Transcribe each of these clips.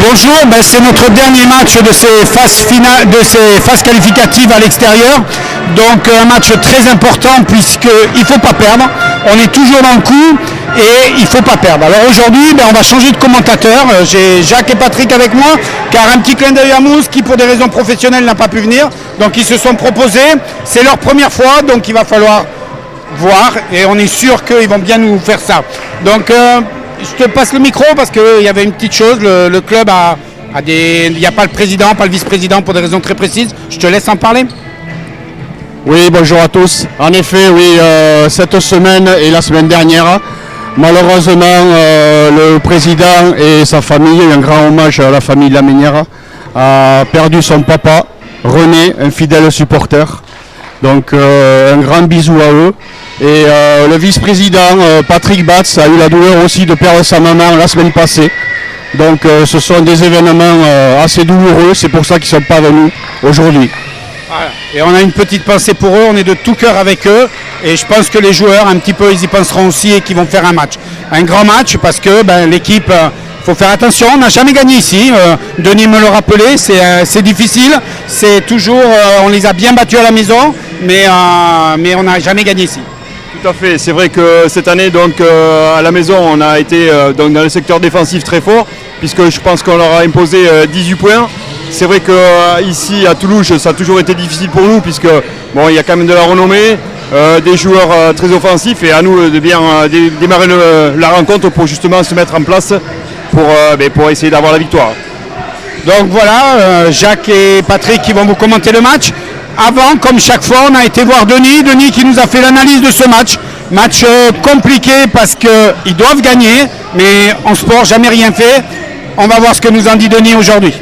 Bonjour, c'est notre dernier match de ces phases qualificatives à l'extérieur. Donc un match très important puisqu'il ne faut pas perdre. On est toujours dans le coup et il ne faut pas perdre. Alors aujourd'hui, on va changer de commentateur. J'ai Jacques et Patrick avec moi, car un petit clin d'œil à Mousse qui pour des raisons professionnelles n'a pas pu venir. Donc ils se sont proposés. C'est leur première fois, donc il va falloir voir et on est sûr qu'ils vont bien nous faire ça. Donc je te passe le micro parce qu'il y avait une petite chose, le club il n'y a pas le président, pas le vice-président pour des raisons très précises. Je te laisse en parler. Oui, bonjour à tous. En effet, oui, cette semaine et la semaine dernière, malheureusement, le président et sa famille, un grand hommage à la famille Lamenière, a perdu son papa, René, un fidèle supporter. Donc un grand bisou à eux. Et le vice-président Patrick Batz a eu la douleur aussi de perdre sa maman la semaine passée. Donc ce sont des événements assez douloureux, c'est pour ça qu'ils ne sont pas venus aujourd'hui. Voilà. Et on a une petite pensée pour eux, on est de tout cœur avec eux. Et je pense que les joueurs, un petit peu, ils y penseront aussi et qu'ils vont faire un match. Un grand match parce que l'équipe... Il faut faire attention, on n'a jamais gagné ici, Denis me le rappelait, c'est difficile, c'est toujours, on les a bien battus à la maison, mais on n'a jamais gagné ici. Tout à fait, c'est vrai que cette année donc, à la maison on a été donc, dans le secteur défensif très fort, puisque je pense qu'on leur a imposé 18 points. C'est vrai qu'ici à Toulouse ça a toujours été difficile pour nous, puisque bon, il y a quand même de la renommée, des joueurs très offensifs, et à nous de bien démarrer la rencontre pour justement se mettre en place pour essayer d'avoir la victoire. Donc voilà, Jacques et Patrick qui vont vous commenter le match. Avant, comme chaque fois, on a été voir Denis qui nous a fait l'analyse de ce match. Match compliqué parce qu'ils doivent gagner, mais en sport, jamais rien fait. On va voir ce que nous en dit Denis aujourd'hui.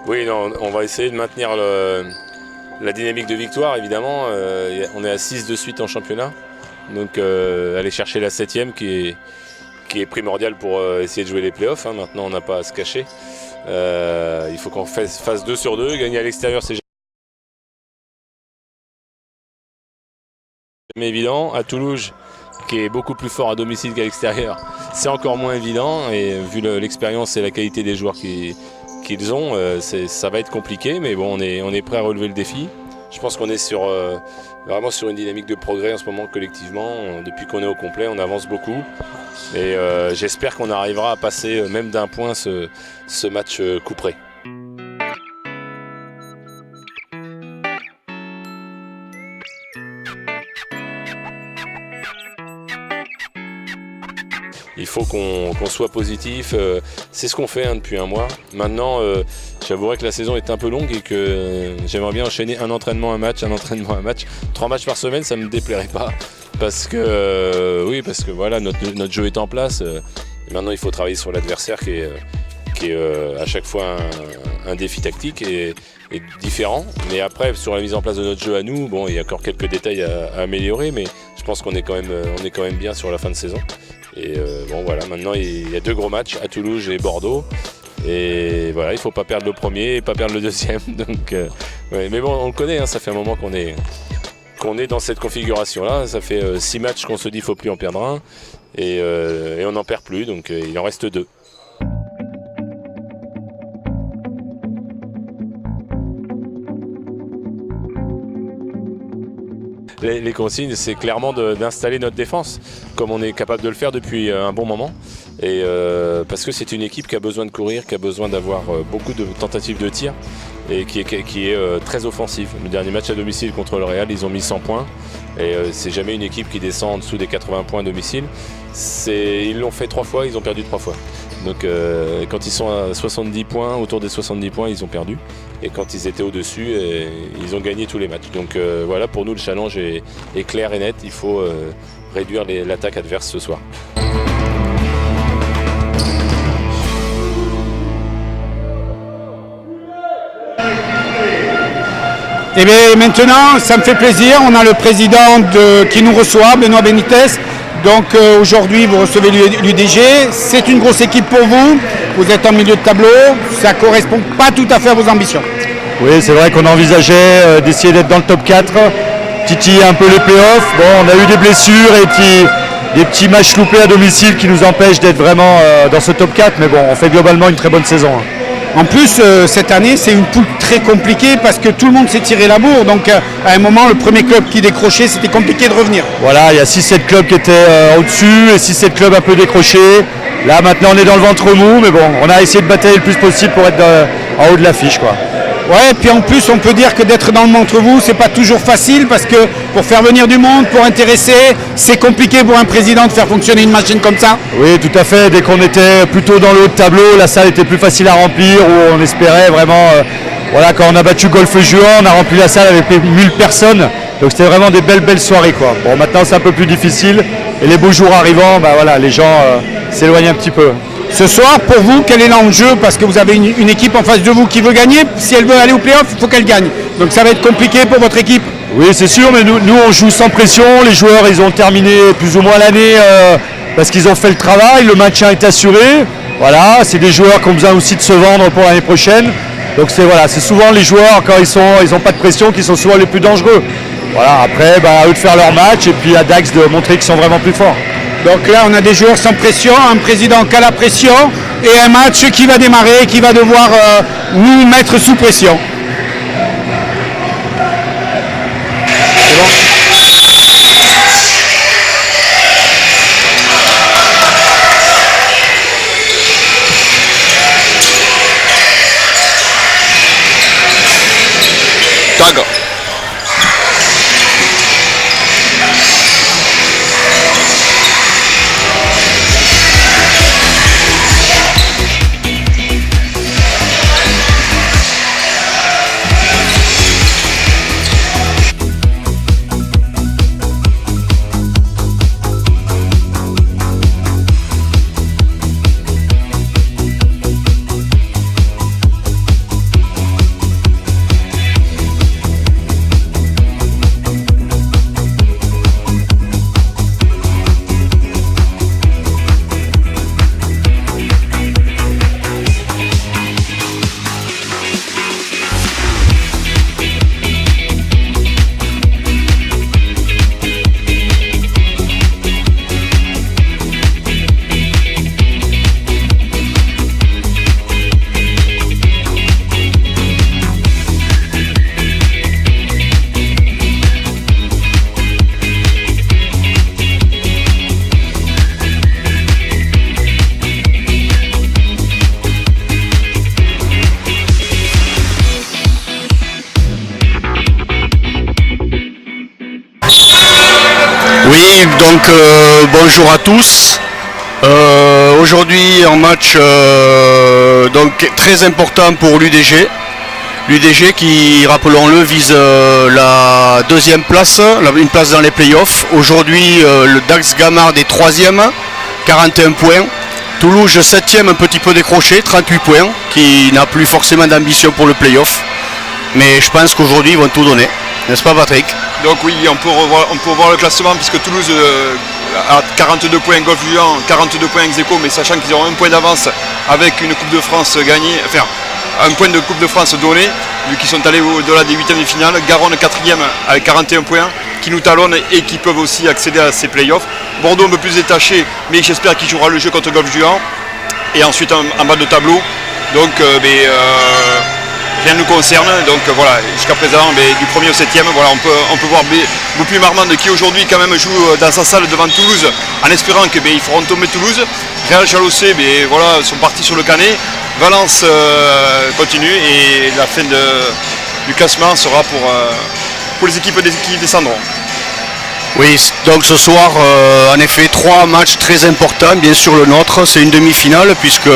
Oui, non, on va essayer de maintenir la dynamique de victoire, évidemment. On est à 6 de suite en championnat. Donc aller chercher la 7e qui est primordiale pour essayer de jouer les playoffs. Maintenant, on n'a pas à se cacher. Il faut qu'on fasse 2 sur 2. Gagner à l'extérieur, c'est jamais évident. À Toulouse, qui est beaucoup plus fort à domicile qu'à l'extérieur, c'est encore moins évident. Et vu l'expérience et la qualité des joueurs qu'ils ont, ça va être compliqué, mais bon, on est prêt à relever le défi. Je pense qu'on est vraiment sur une dynamique de progrès en ce moment collectivement. Depuis qu'on est au complet, on avance beaucoup. Et j'espère qu'on arrivera à passer même d'un point ce match couperé. Il faut qu'on soit positif, c'est ce qu'on fait depuis un mois. Maintenant, j'avouerai que la saison est un peu longue et que j'aimerais bien enchaîner un entraînement, un match, 3 matchs par semaine, ça ne me déplairait pas. Parce que voilà, notre jeu est en place. Maintenant, il faut travailler sur l'adversaire qui est à chaque fois un défi tactique et différent. Mais après, sur la mise en place de notre jeu à nous, bon, il y a encore quelques détails à améliorer, mais je pense qu'on est quand même bien sur la fin de saison. Et bon voilà, maintenant il y a 2 gros matchs à Toulouse et Bordeaux. Et voilà, il ne faut pas perdre le premier et pas perdre le deuxième. Donc, ouais. Mais bon, on le connaît, ça fait un moment qu'on est dans cette configuration-là. Ça fait 6 matchs qu'on se dit qu'il ne faut plus en perdre un. Et on n'en perd plus, donc il en reste 2. Les consignes, c'est clairement d'installer notre défense, comme on est capable de le faire depuis un bon moment. Et parce que c'est une équipe qui a besoin de courir, qui a besoin d'avoir beaucoup de tentatives de tir et qui est très offensive. Le dernier match à domicile contre le Real, ils ont mis 100 points. Et c'est jamais une équipe qui descend en dessous des 80 points à domicile. Ils l'ont fait 3 fois, ils ont perdu 3 fois. Donc quand ils sont à 70 points, autour des 70 points, ils ont perdu. et quand ils étaient au-dessus, ils ont gagné tous les matchs. Donc voilà, pour nous le challenge est clair et net, il faut réduire l'attaque adverse ce soir. Et bien maintenant, ça me fait plaisir, on a le président qui nous reçoit, Benoît Benitez. Donc aujourd'hui, vous recevez l'UDG. C'est une grosse équipe pour vous. Vous êtes en milieu de tableau. Ça ne correspond pas tout à fait à vos ambitions. Oui, c'est vrai qu'on envisageait d'essayer d'être dans le top 4, titiller un peu les playoffs. Bon, on a eu des blessures et puis des petits matchs loupés à domicile qui nous empêchent d'être vraiment dans ce top 4. Mais bon, on fait globalement une très bonne saison. En plus, cette année, c'est une poule très compliquée parce que tout le monde s'est tiré la bourre. Donc, à un moment, le premier club qui décrochait, c'était compliqué de revenir. Voilà, il y a 6-7 clubs qui étaient au-dessus et 6-7 clubs un peu décrochés. Là, maintenant, on est dans le ventre mou, mais bon, on a essayé de batailler le plus possible pour être en haut de l'affiche, quoi. Ouais, et puis en plus, on peut dire que d'être dans le ventre mou, c'est pas toujours facile parce que pour faire venir du monde, pour intéresser, c'est compliqué pour un président de faire fonctionner une machine comme ça. Oui, tout à fait. Dès qu'on était plutôt dans le haut de tableau, la salle était plus facile à remplir, où on espérait vraiment. Voilà, quand on a battu Golfe Juan, on a rempli la salle avec 1000 personnes. Donc c'était vraiment des belles soirées, quoi. Bon, maintenant c'est un peu plus difficile et les beaux jours arrivant, bah voilà, les gens s'éloignent un petit peu. Ce soir, pour vous, quel est l'enjeu? Parce que vous avez une équipe en face de vous qui veut gagner. Si elle veut aller au play-off, il faut qu'elle gagne. Donc ça va être compliqué pour votre équipe. Oui, c'est sûr, mais nous on joue sans pression. Les joueurs, ils ont terminé plus ou moins l'année parce qu'ils ont fait le travail. Le maintien est assuré. Voilà, c'est des joueurs qui ont besoin aussi de se vendre pour l'année prochaine. Donc c'est souvent les joueurs, quand ils n'ont pas de pression, qui sont souvent les plus dangereux. Voilà, après, à eux de faire leur match et puis à Dax de montrer qu'ils sont vraiment plus forts. Donc là, on a des joueurs sans pression, un président qui a la pression et un match qui va démarrer, qui va devoir nous mettre sous pression. Tag. Oui, donc bonjour à tous. Aujourd'hui un match donc très important pour l'UDG. L'UDG qui, rappelons-le, vise la deuxième place, une place dans les playoffs. Aujourd'hui, le Dax Gamard est 3e, 41 points. Toulouse 7e, un petit peu décroché, 38 points, qui n'a plus forcément d'ambition pour le playoff. Mais je pense qu'aujourd'hui, ils vont tout donner. N'est-ce pas, Patrick? Donc oui, on peut revoir le classement puisque Toulouse a 42 points, Golfe Juan 42 points ex-aequo, mais sachant qu'ils ont un point d'avance avec une Coupe de France gagnée, enfin un point de Coupe de France donné, vu qu'ils sont allés au-delà des huitièmes de finale. Garonne 4e avec 41 points, qui nous talonnent et qui peuvent aussi accéder à ces playoffs. Bordeaux un peu plus détaché, mais j'espère qu'il jouera le jeu contre Golfe Juan. Et ensuite en bas de tableau. Donc rien ne nous concerne, donc voilà, jusqu'à présent, du 1er au 7e, voilà, on peut voir Beaupuy Marmande qui aujourd'hui quand même joue dans sa salle devant Toulouse, en espérant qu'ils feront tomber Toulouse. Real Chalossé, voilà, sont partis sur le canet. Valence continue et la fin du classement sera pour les équipes qui descendront. Oui, donc ce soir, en effet, 3 matchs très importants, bien sûr le nôtre, c'est une demi-finale puisque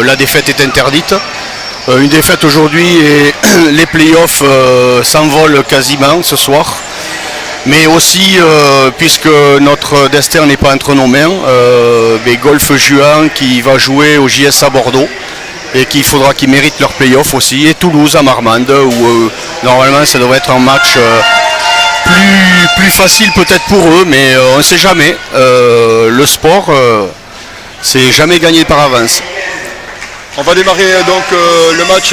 la défaite est interdite. Une défaite aujourd'hui et les playoffs s'envolent quasiment ce soir. Mais aussi, puisque notre destin n'est pas entre nos mains, Golf Juan qui va jouer au JSA Bordeaux et qu'il faudra qu'ils méritent leur playoff aussi. Et Toulouse à Marmande où normalement ça devrait être un match plus facile peut-être pour eux, mais on ne sait jamais. Le sport, c'est jamais gagné par avance. On va démarrer donc le match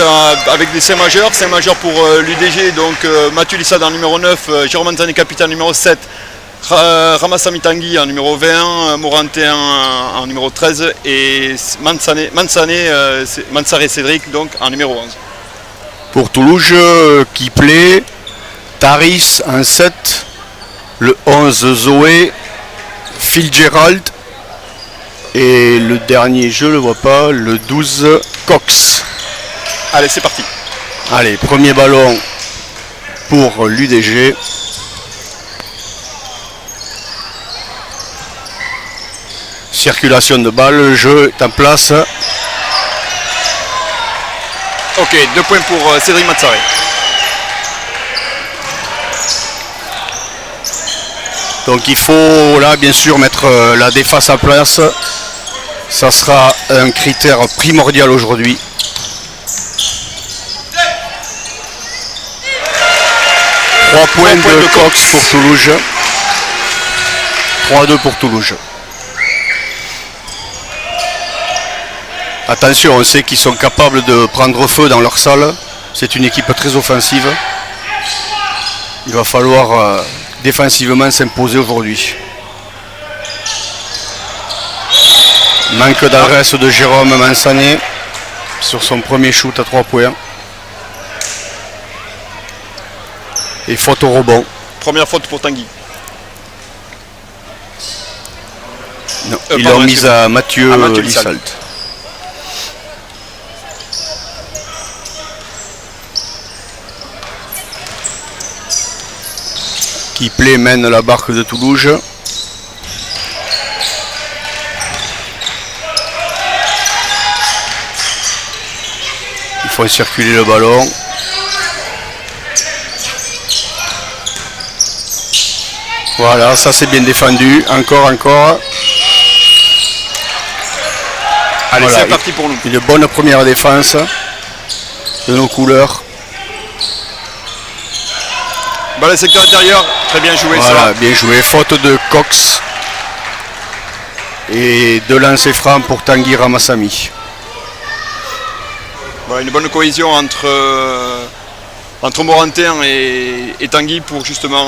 avec des 5 majeurs. 5 majeurs pour l'UDG, donc Mathieu Lissade en numéro 9, Jérôme Manzani capitaine numéro 7, Ramassamy Tanguy en numéro 20, Morantin en numéro 13 et Mansaré Cédric donc en numéro 11. Pour Toulouse qui plaît, Taris en 7, le 11 Zoé, Fitzgerald. Et le dernier, je ne le vois pas, le 12 Cox. Allez, c'est parti. Allez, premier ballon pour l'UDG. Circulation de balle, le jeu est en place. Ok, 2 points pour Cédric Matsaré. Donc il faut là bien sûr mettre la défense en place. Ça sera un critère primordial aujourd'hui. Trois points de Cox pour Toulouse. 3-2 pour Toulouse. Attention, on sait qu'ils sont capables de prendre feu dans leur salle. C'est une équipe très offensive. Il va falloir défensivement s'imposer aujourd'hui. Manque d'adresse de Jérôme Mansané sur son premier shoot à 3 points. Et faute au rebond. Première faute pour Tanguy. Non, ils l'ont mise à Mathieu Lissalt. Qui plaît mène la barque de Toulouse. Il faut circuler le ballon. Voilà, ça c'est bien défendu. Encore. Allez, voilà, c'est parti pour nous. Une bonne première défense de nos couleurs. Balle secteur intérieur, très bien joué. Voilà, ça. bien joué. Faute de Cox. Et 2 lancers francs pour Tanguy Ramassamy. Voilà, une bonne cohésion entre Morantin et Tanguy pour justement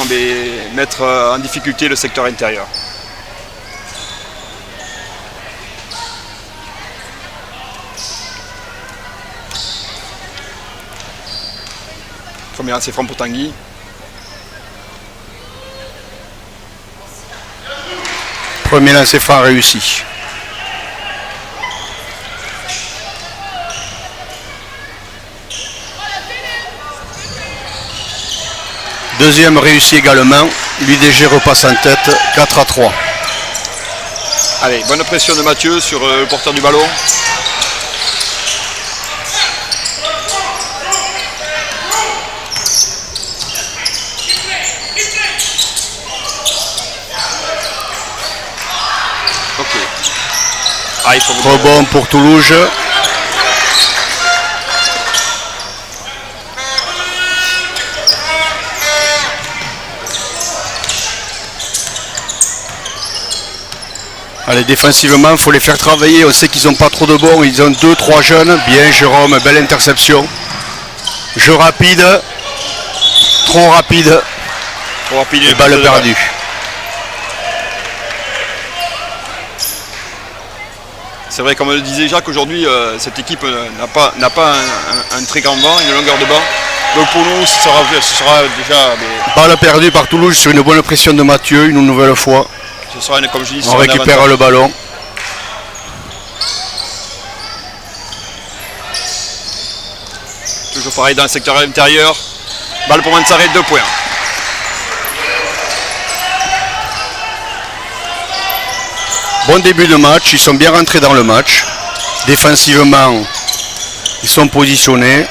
mettre en difficulté le secteur intérieur. Premier lancer franc pour Tanguy. Premier lancer franc réussi. Deuxième réussi également. L'UDG repasse en tête, 4-3. Allez, bonne pression de Mathieu sur le porteur du ballon. Ok. Ah, il faut Rebond pour Toulouse. Allez, défensivement, il faut les faire travailler. On sait qu'ils n'ont pas trop de bons. Ils ont 2-3 jeunes. Bien, Jérôme, belle interception. Jeu rapide. Trop rapide. Trop rapide. Et balle perdue. C'est vrai, comme le disait Jacques, aujourd'hui, cette équipe n'a pas un très grand vent, une longueur de banc. Donc pour nous, ce sera déjà... Balle perdue par Toulouse sur une bonne pression de Mathieu, une nouvelle fois. Ce sera, comme je dis, on récupère le ballon. Toujours pareil dans le secteur intérieur. Balle pour Mansaré, 2 points. Bon début de match, ils sont bien rentrés dans le match. Défensivement, Ils sont positionnés.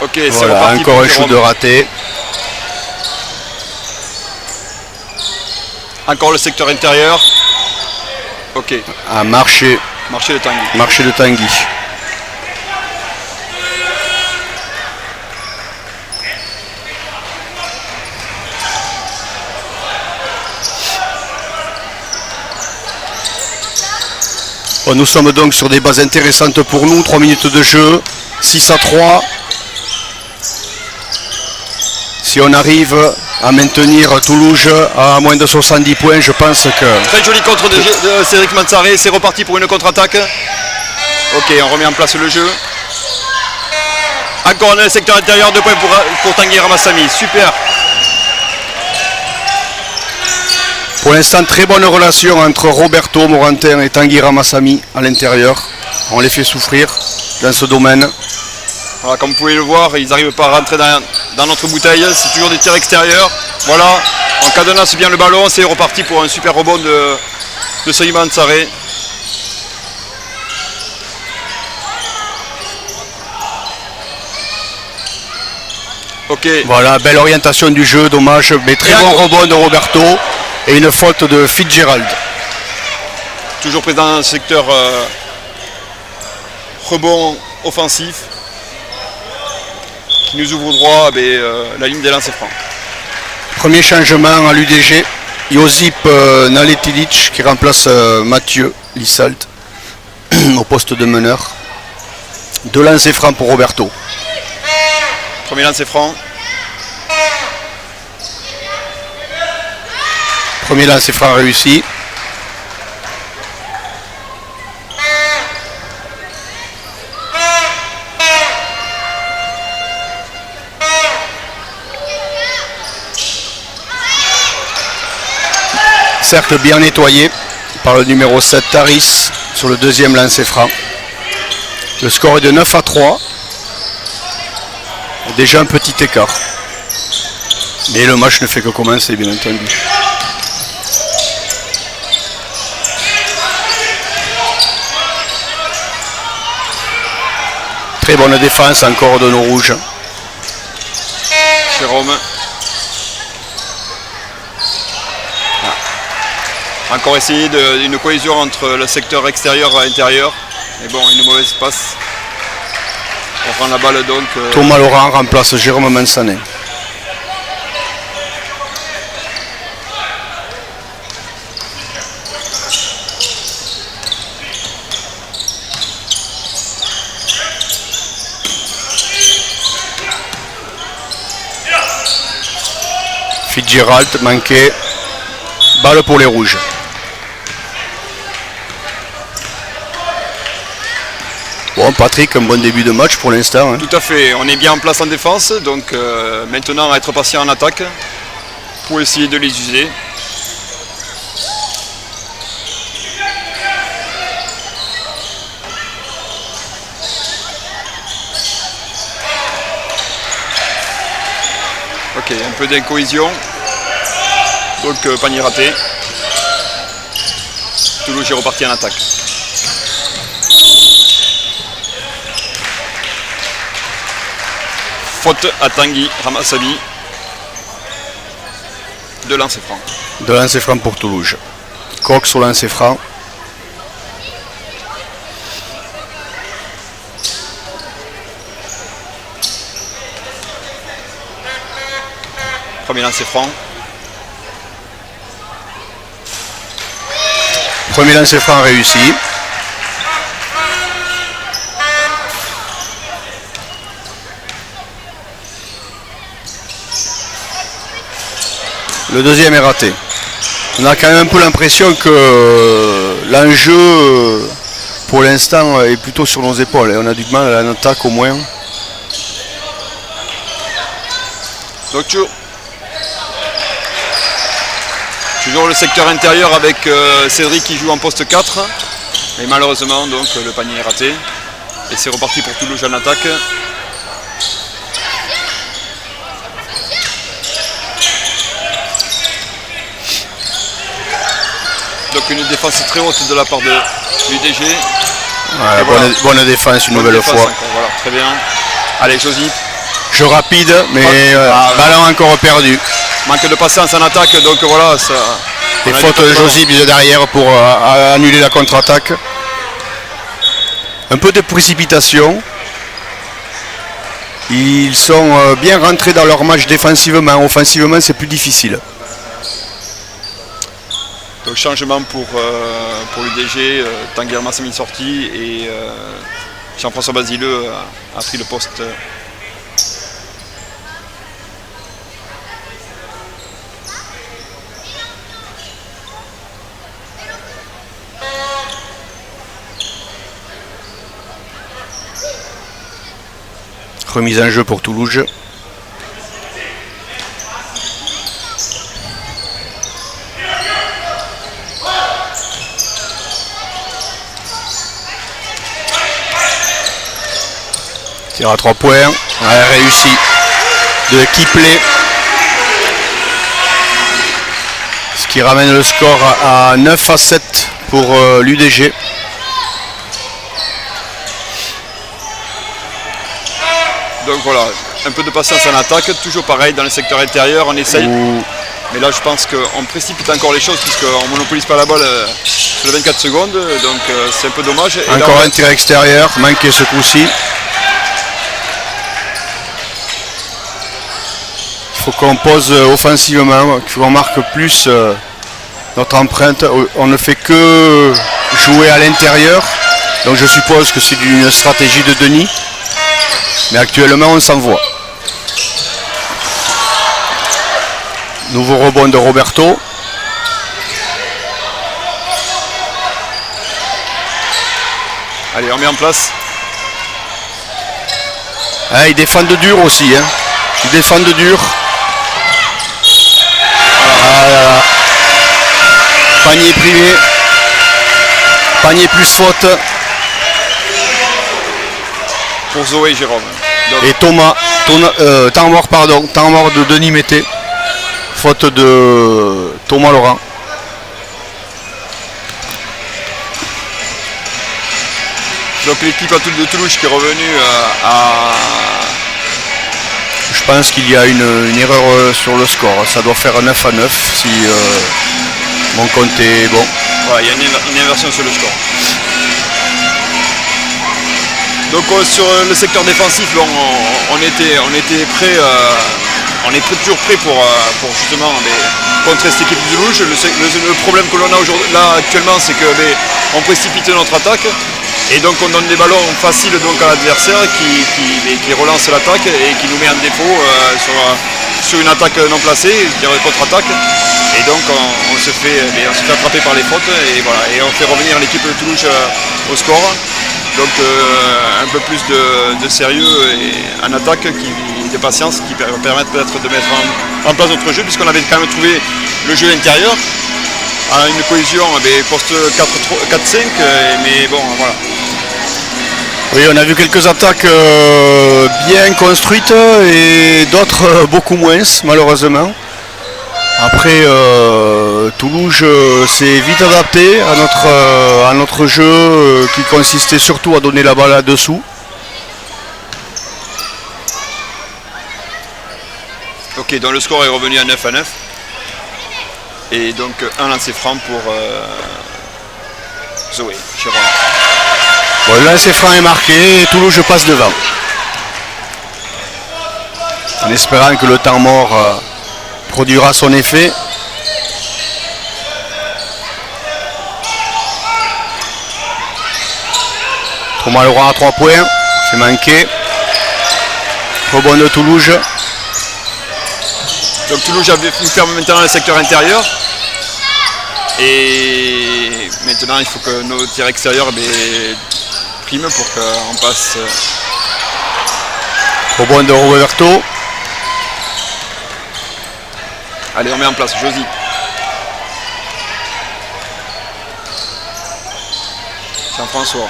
Ok, c'est Voilà, reparti encore pour un shoot Jérôme. de raté. Encore le secteur intérieur. Ok, À marché marché de Tanguy. de Tanguy. Bon, nous sommes donc sur des bases intéressantes pour nous. 3 minutes de jeu, 6-3. Si on arrive à maintenir Toulouse à moins de 70 points, je pense que... Très joli contre de Cédric Manzaré. C'est reparti pour une contre-attaque. Ok, on remet en place le jeu. Encore un secteur intérieur, 2 points pour Tanguy Ramassamy. Super. Pour l'instant, très bonne relation entre Roberto Morantin et Tanguy Ramassamy à l'intérieur. On les fait souffrir dans ce domaine. Voilà, comme vous pouvez le voir, ils n'arrivent pas à rentrer dans notre bouteille. C'est toujours des tirs extérieurs. Voilà, on cadenasse bien le ballon. C'est reparti pour un super rebond de Cédric Manzaré. Ok. Voilà, belle orientation du jeu, dommage, mais très bon rebond de Roberto et une faute de Fitzgerald. Toujours présent dans le secteur rebond offensif qui nous ouvre droit la ligne des lancers francs. Premier changement à l'UDG, Josip Naletilic qui remplace Mathieu Lissalt au poste de meneur. 2 lancers francs pour Roberto. Premier lancer franc. Premier lancer franc réussi. Cercle bien nettoyé par le numéro 7 Taris sur le deuxième lancer franc. Le score est de 9-3. Déjà un petit écart. Mais le match ne fait que commencer, bien entendu. Très bonne défense encore de nos rouges. Jérôme. Encore essayer une cohésion entre le secteur extérieur et intérieur. Mais bon, une mauvaise passe. On prend la balle donc. Thomas Laurent remplace Jérôme Mansanet. Fitzgerald manqué. Balle pour les rouges. Bon, Patrick, un bon début de match pour l'instant. Hein. Tout à fait, on est bien en place en défense, donc maintenant à être patient en attaque pour essayer de les user. Ok, un peu d'incohésion, donc panier raté. Toulouse est reparti en attaque. Faute à Tanguy Ramassamy. 2 lancers francs. 2 lancers francs pour Toulouse. Cox au lancer franc. Premier lancer franc. Premier lancer franc réussi. Le deuxième est raté. On a quand même un peu l'impression que l'enjeu pour l'instant est plutôt sur nos épaules. Et on a du mal à l'attaque au moins. Donc toujours le secteur intérieur avec Cédric qui joue en poste 4. Et malheureusement donc le panier est raté. Et c'est reparti pour Toulouse en attaque. Donc une défense très haute de la part de l'UDG. Ouais, bonne défense une nouvelle fois. Encore, voilà, très bien. Allez, Josy. Jeu rapide, mais ballon encore perdu. Manque de patience en attaque, donc voilà. Ça, et faute de Josy de derrière pour annuler la contre-attaque. Un peu de précipitation. Ils sont bien rentrés dans leur match défensivement. Offensivement, c'est plus difficile. Donc changement pour l'UDG, Tanguy Almas est sorti et Jean-François Basileux a pris le poste. Remise en jeu pour Toulouse. Tir à 3 points, réussi de Kiplé. Ce qui ramène le score à 9-7 pour l'UDG. Donc voilà, un peu de patience en attaque, toujours pareil dans le secteur intérieur, on essaye. Mais là je pense qu'on précipite encore les choses puisqu'on ne monopolise pas la balle sur les 24 secondes, donc c'est un peu dommage. Et encore là, un tir extérieur, manqué ce coup-ci. Il faut qu'on pose offensivement, qu'on marque plus notre empreinte. On ne fait que jouer à l'intérieur, donc je suppose que c'est une stratégie de Denis. Mais actuellement on s'envoie. Nouveau rebond de Roberto. allez, on met en place. Ah, ils défendent dur aussi. Hein. Ils défendent dur. Ah là là. Panier privé. Panier plus faute. Pour Zoé et Jérôme. Donc, et Thomas, temps mort de Denis Mété, faute de Thomas Laurent. donc l'équipe de Toulouse qui est revenue Je pense qu'il y a une erreur sur le score, ça doit faire 9-9 si mon compte est bon. Voilà, il y a une inversion sur le score. Donc sur le secteur défensif, on était prêt, on est toujours prêt pour justement contrer cette équipe de Toulouse. Le problème que l'on a là actuellement, c'est qu'on précipite notre attaque et donc on donne des ballons faciles donc à l'adversaire qui relance l'attaque et qui nous met en défaut sur une attaque non placée, contre-attaque. Et donc on se fait attraper par les fautes et voilà, et on fait revenir l'équipe de Toulouse au score. Donc un peu plus de sérieux et en attaque, de patience qui permettent peut-être de mettre en place notre jeu puisqu'on avait quand même trouvé le jeu intérieur à une cohésion poste 4-5 mais bon voilà. Oui, on a vu quelques attaques bien construites et d'autres beaucoup moins malheureusement. Après, Toulouse s'est vite adapté à notre jeu qui consistait surtout à donner la balle là-dessous. Ok, donc le score est revenu à 9-9. Et donc un lancer franc pour Zoé, Jérôme. Bon, le lancer franc est marqué et Toulouse passe devant. En espérant que le temps mort produira son effet. Thomas Laurent à 3 points, c'est manqué. Rebond de Toulouse. Donc Toulouse a ferme maintenant le secteur intérieur. Et maintenant il faut que nos tirs extérieurs priment pour qu'on passe. Rebond de Roberto. Allez, on met en place Josy. Jean-François.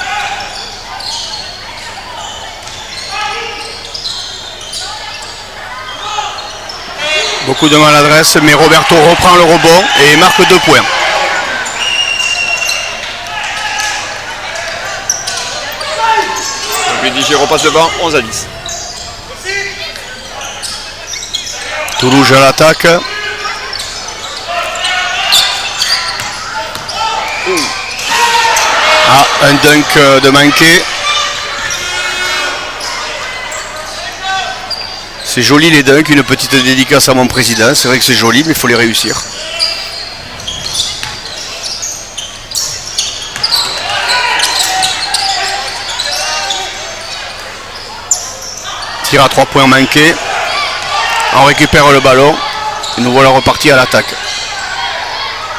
Beaucoup de maladresse, mais Roberto reprend le rebond et marque 2 points. l'UDG repasse devant, 11-10. Toulouse à l'attaque. Ah, un dunk de manqué. C'est joli les dunks, une petite dédicace à mon président. C'est vrai que c'est joli, mais il faut les réussir. Tir à 3 points manqué. On récupère le ballon. Et nous voilà repartis à l'attaque.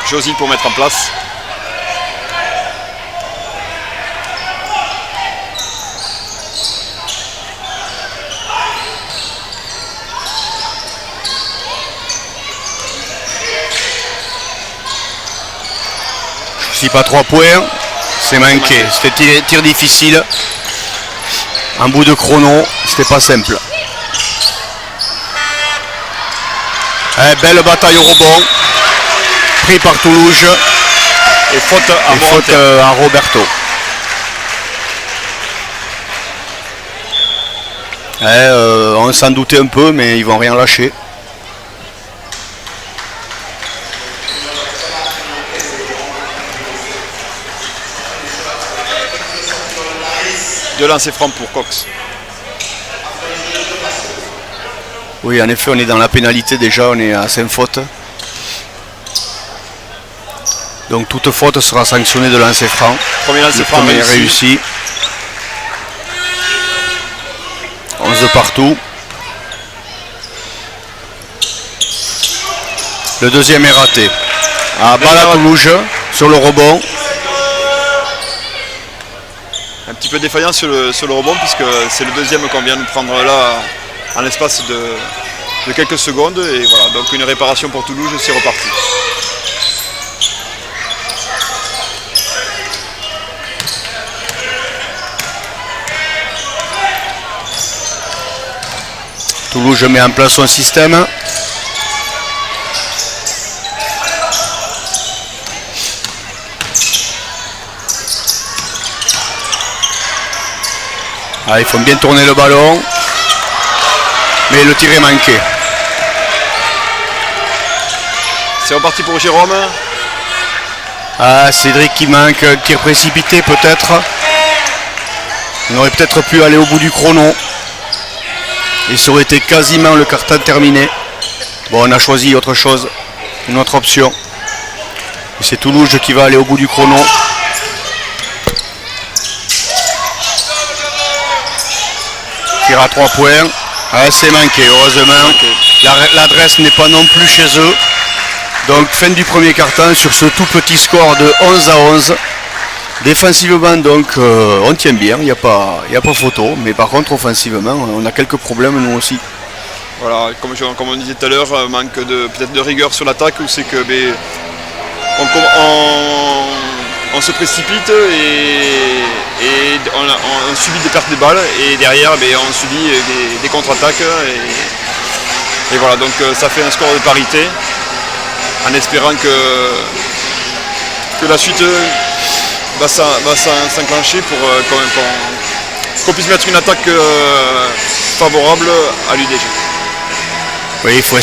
Josine pour mettre en place. Si pas 3 points, c'est manqué. C'était tir difficile. En bout de chrono, c'était pas simple. Belle bataille au rebond. Pris par Toulouse. Et faute à Roberto. On s'en doutait un peu, mais ils vont rien lâcher. De lancer franc pour Cox. Oui, en effet, on est dans la pénalité déjà, on est à 5 fautes. Donc toute faute sera sanctionnée de lancer franc. Premier lancer franc réussi. 11 partout. Le deuxième est raté. Balle à Toulouse sur le rebond. Un petit peu défaillant sur le rebond puisque c'est le deuxième qu'on vient de prendre là en l'espace de quelques secondes. Et voilà, donc une réparation pour Toulouse, c'est reparti. Toulouse met en place son système. Ils font bien tourner le ballon. Mais le tir est manqué. C'est reparti pour Jérôme. Cédric qui manque, un tir précipité peut-être. On aurait peut-être pu aller au bout du chrono. Et ça aurait été quasiment le quart-temps terminé. Bon, on a choisi autre chose, une autre option. Et c'est Toulouse qui va aller au bout du chrono. Tir à 3 points. C'est manqué, heureusement. L'adresse n'est pas non plus chez eux. Donc fin du premier quart-temps sur ce tout petit score de 11-11. Défensivement, donc, on tient bien, il n'y a pas photo. Mais par contre, offensivement, on a quelques problèmes nous aussi. Voilà, comme on disait tout à l'heure, manque peut-être de rigueur sur l'attaque, où c'est que on se précipite et on subit des pertes de balles et derrière on subit des contre-attaques et voilà, donc ça fait un score de parité en espérant que la suite va s'enclencher pour qu'on puisse mettre une attaque favorable à l'UDG. Oui, il faut